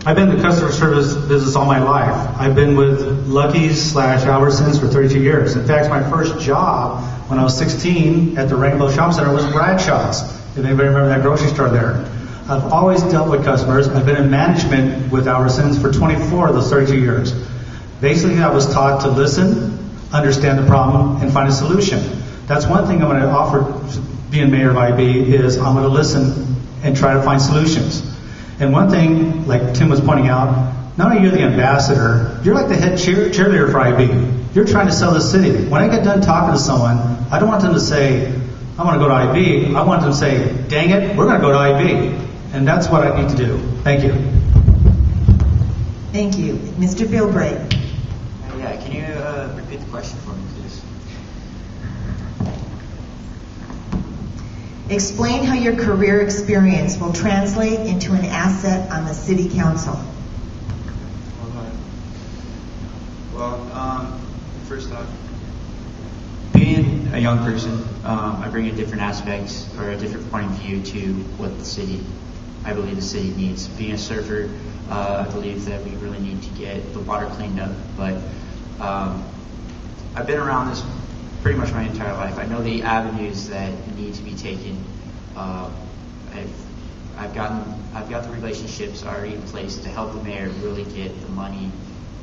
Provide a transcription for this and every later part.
I've been in the customer service business all my life. I've been with Lucky's/Albertsons for 32 years. In fact, my first job when I was 16 at the Rainbow Shopping Center was Bradshaw's. If anybody remember that grocery store there. I've always dealt with customers. I've been in management with Albertsons for 24 of those 32 years. Basically, I was taught to listen, understand the problem, and find a solution. That's one thing I'm going to offer being mayor of IB is I'm going to listen and try to find solutions. And one thing, like Tim was pointing out, not only are you the ambassador, you're like the head cheerleader for IB. You're trying to sell the city. When I get done talking to someone, I don't want them to say, I want to go to IB. I want them to say, dang it, we're going to go to IB. And that's what I need to do. Thank you. Thank you. Mr. Bilbray. Yeah, can you repeat the question for me, please? Explain how your career experience will translate into an asset on the city council. Well, first off, being a young person, I bring a different aspect or a different point of view to what I believe the city needs. Being a surfer, I believe that we really need to get the water cleaned up, but I've been around this pretty much my entire life. I know the avenues that need to be taken. I've got the relationships already in place to help the mayor really get the money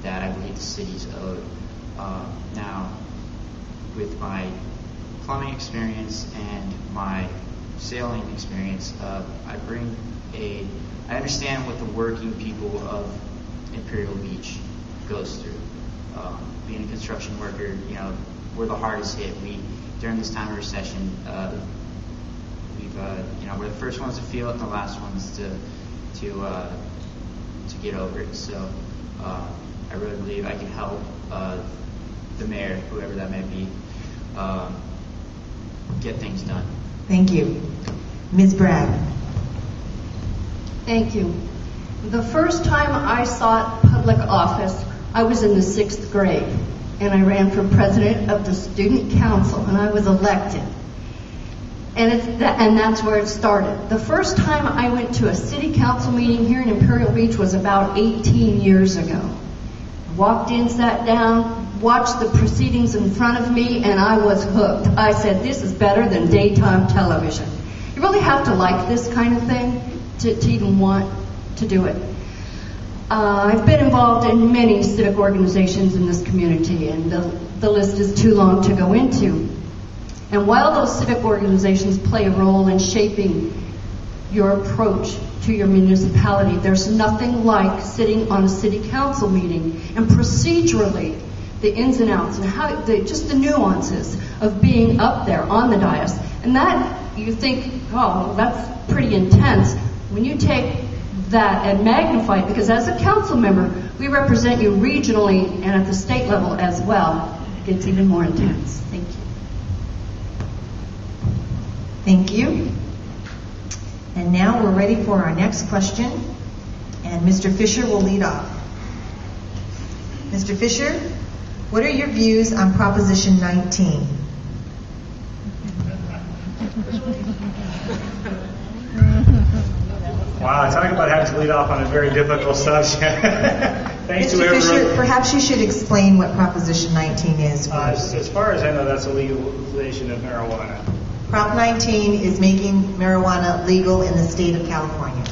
that I believe the city's owed. Now, with my plumbing experience and my sailing experience, I understand what the working people of Imperial Beach goes through. Being a construction worker, we're the hardest hit. During this time of recession, we're the first ones to feel it and the last ones to get over it. So I really believe I can help the mayor, whoever that may be, get things done. Thank you. Ms. Bragg. Thank you. The first time I sought public office, I was in the 6th grade, and I ran for president of the student council, and I was elected. And that's where it started. The first time I went to a city council meeting here in Imperial Beach was about 18 years ago. Walked in, sat down, watched the proceedings in front of me, and I was hooked. I said, this is better than daytime television. You really have to like this kind of thing to even want to do it. I've been involved in many civic organizations in this community, and the list is too long to go into. And while those civic organizations play a role in shaping your approach to your municipality, there's nothing like sitting on a city council meeting and procedurally the ins and outs and just the nuances of being up there on the dais. And that, you think, oh, that's pretty intense. When you take that and magnify it, because as a council member, we represent you regionally and at the state level as well, it gets even more intense. Thank you. Thank you. And now we're ready for our next question, and Mr. Fisher will lead off. Mr. Fisher, what are your views on Proposition 19? Wow, talking about having to lead off on a very difficult subject. Thanks to Mr. everyone. Fisher, perhaps you should explain what Proposition 19 is first. As far as I know, that's a legalization of marijuana. Prop 19 is making marijuana legal in the state of California.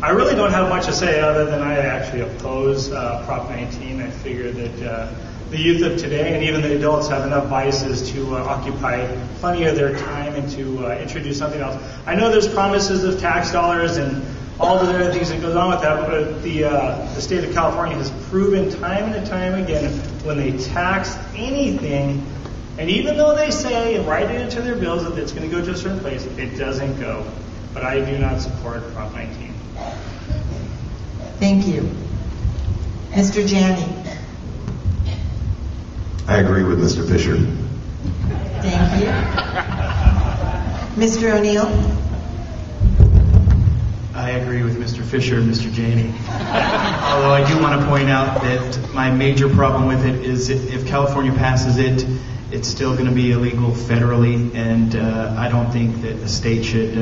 I really don't have much to say other than I actually oppose Prop 19. I figure that the youth of today and even the adults have enough vices to occupy plenty of their time and to introduce something else. I know there's promises of tax dollars and all the other things that goes on with that, but the state of California has proven time and time again when they tax anything, and even though they say and write it into their bills that it's going to go to a certain place, it doesn't go. But I do not support Prop 19. Thank you. Mr. Janney. I agree with Mr. Fisher. Thank you. Mr. O'Neill. I agree with Mr. Fisher and Mr. Janey. Although I do want to point out that my major problem with it is if California passes it it's still going to be illegal federally, and I don't think that the state should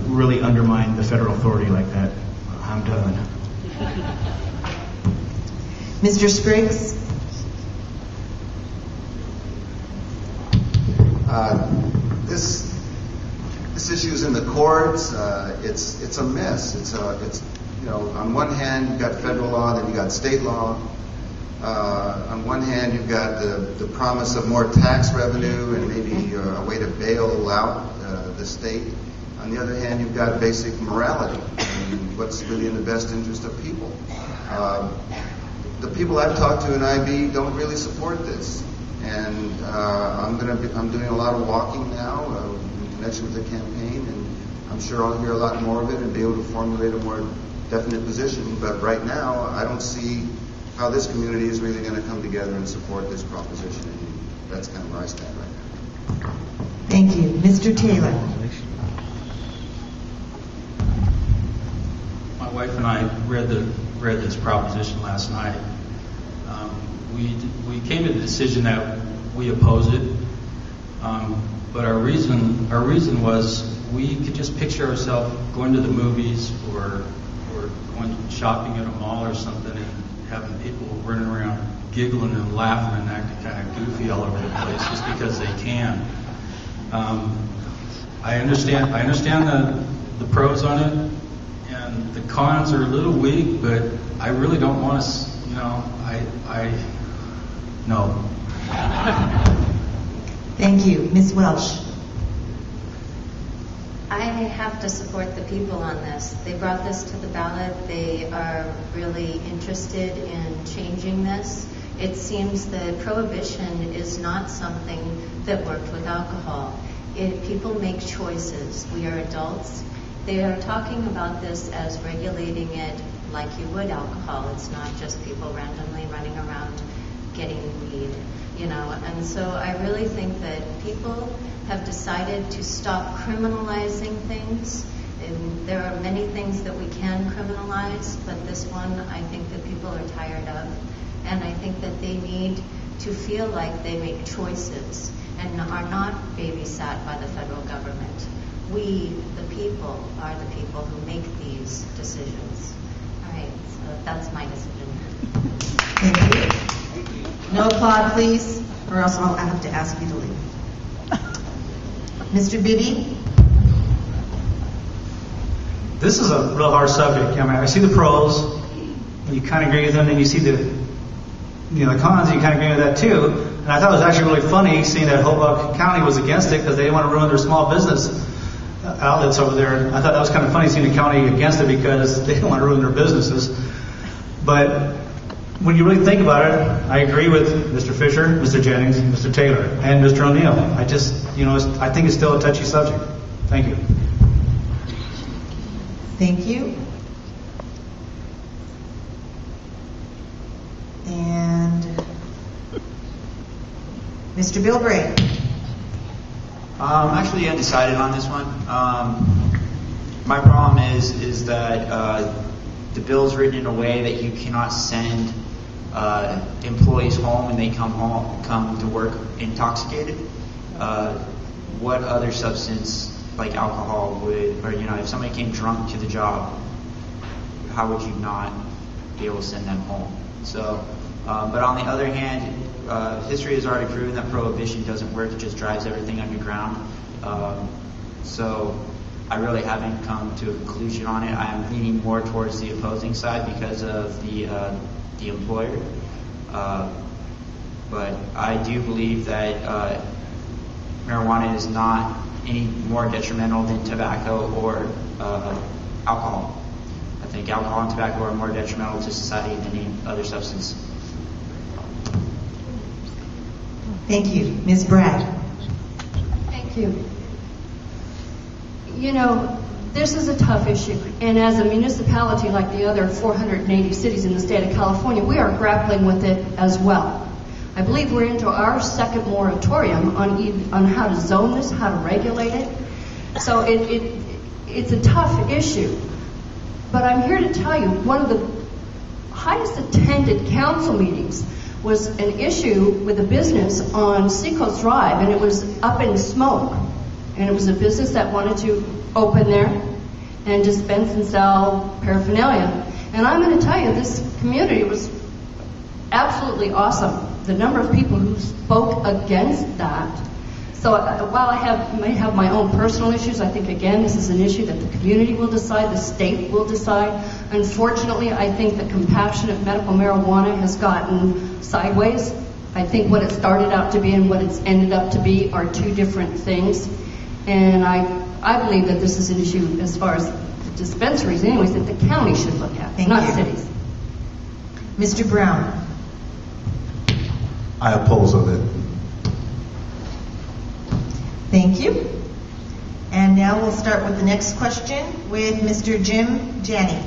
really undermine the federal authority like that. I'm done. Mr. Spriggs? This issue's in the courts. It's a mess. It's on one hand you've got federal law, then you got state law. On one hand you've got the promise of more tax revenue and maybe a way to bail out the state. On the other hand, you've got basic morality and what's really in the best interest of people. The people I've talked to in IB don't really support this, and I'm doing a lot of walking now in connection with the campaign, and I'm sure I'll hear a lot more of it and be able to formulate a more definite position. But right now, I don't see how this community is really going to come together and support this proposition, and that's kind of where I stand right now. Thank you. Mr. Taylor? My wife and I read this proposition last night. We came to the decision that we oppose it, but our reason was we could just picture ourselves going to the movies or going shopping at a mall or something and having people running around giggling and laughing and acting kind of goofy all over the place just because they can. I understand the pros on it. And the cons are a little weak, but I really don't want to, no. Thank you. Ms. Welsh? I have to support the people on this. They brought this to the ballot. They are really interested in changing this. It seems that prohibition is not something that worked with alcohol. People make choices. We are adults. They are talking about this as regulating it like you would alcohol. It's not just people randomly running around getting weed, And so I really think that people have decided to stop criminalizing things. And there are many things that we can criminalize, but this one I think that people are tired of. And I think that they need to feel like they make choices and are not babysat by the federal government. We, the people, are the people who make these decisions. All right, so that's my decision. Thank you. No applaud, please, or else I'll have to ask you to leave. Mr. Bibby? This is a real hard subject. I see the pros, and you kind of agree with them, and you see the cons, and you kind of agree with that too. And I thought it was actually really funny seeing that Hoboken County was against it because they didn't want to ruin their small business outlets over there. I thought that was kind of funny seeing the county against it because they didn't want to ruin their businesses. But when you really think about it, I agree with Mr. Fisher, Mr. Jennings, Mr. Taylor, and Mr. O'Neill. I think it's still a touchy subject. Thank you. Thank you. And Mr. Bilbray? I'm actually undecided on this one. My problem is that the bill's written in a way that you cannot send employees home when they come to work intoxicated. What other substance like alcohol would, or if somebody came drunk to the job, how would you not be able to send them home? So, but on the other hand, history has already proven that prohibition doesn't work. It just drives everything underground. So I really haven't come to a conclusion on it. I'm leaning more towards the opposing side because of the employer. But I do believe that marijuana is not any more detrimental than tobacco or alcohol. I think alcohol and tobacco are more detrimental to society than any other substance. Thank you. Ms. Bragg? Thank you. This is a tough issue, and as a municipality like the other 480 cities in the state of California, we are grappling with it as well. I believe we're into our second moratorium on how to zone this, how to regulate it. So it's a tough issue. But I'm here to tell you, one of the highest attended council meetings was an issue with a business on Seacoast Drive, and it was up in smoke. And it was a business that wanted to open there and dispense and sell paraphernalia. And I'm going to tell you, this community was absolutely awesome. The number of people who spoke against that. So while I may have my own personal issues, I think, again, this is an issue that the community will decide, the state will decide. Unfortunately, I think that compassionate medical marijuana has gotten sideways. I think what it started out to be and what it's ended up to be are two different things. And I believe that this is an issue as far as dispensaries, anyways, that the county should look at, Thank not you. cities. Mr. Brown. I oppose of it. Thank you. And now we'll start with the next question with Mr. Jim Janney.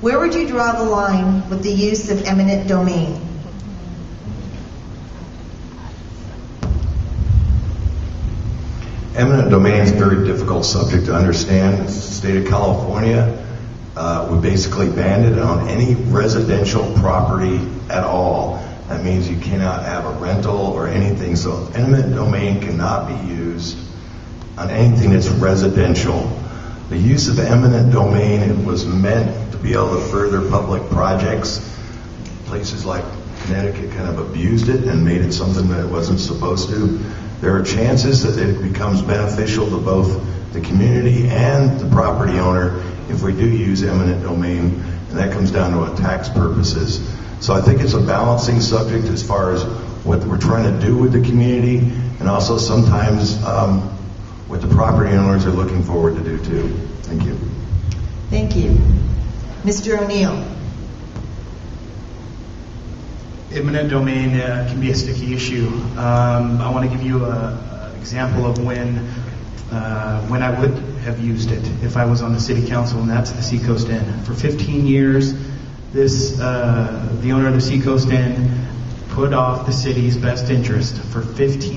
Where would you draw the line with the use of eminent domain? Eminent domain is a very difficult subject to understand. It's the state of California. We basically banned it on any residential property at all. That means you cannot have a rental or anything. So eminent domain cannot be used on anything that's residential. The use of eminent domain, it was meant to be able to further public projects. Places like Connecticut kind of abused it and made it something that it wasn't supposed to. There are chances that it becomes beneficial to both the community and the property owner if we do use eminent domain, and that comes down to tax purposes. So I think it's a balancing subject as far as what we're trying to do with the community, and also sometimes what the property owners are looking forward to do too. Thank you. Thank you. Mr. O'Neill. Eminent domain can be a sticky issue. I want to give you an example of when I would have used it if I was on the city council, and that's the Seacoast Inn. For 15 years, the owner of the Seacoast Inn put off the city's best interest for 15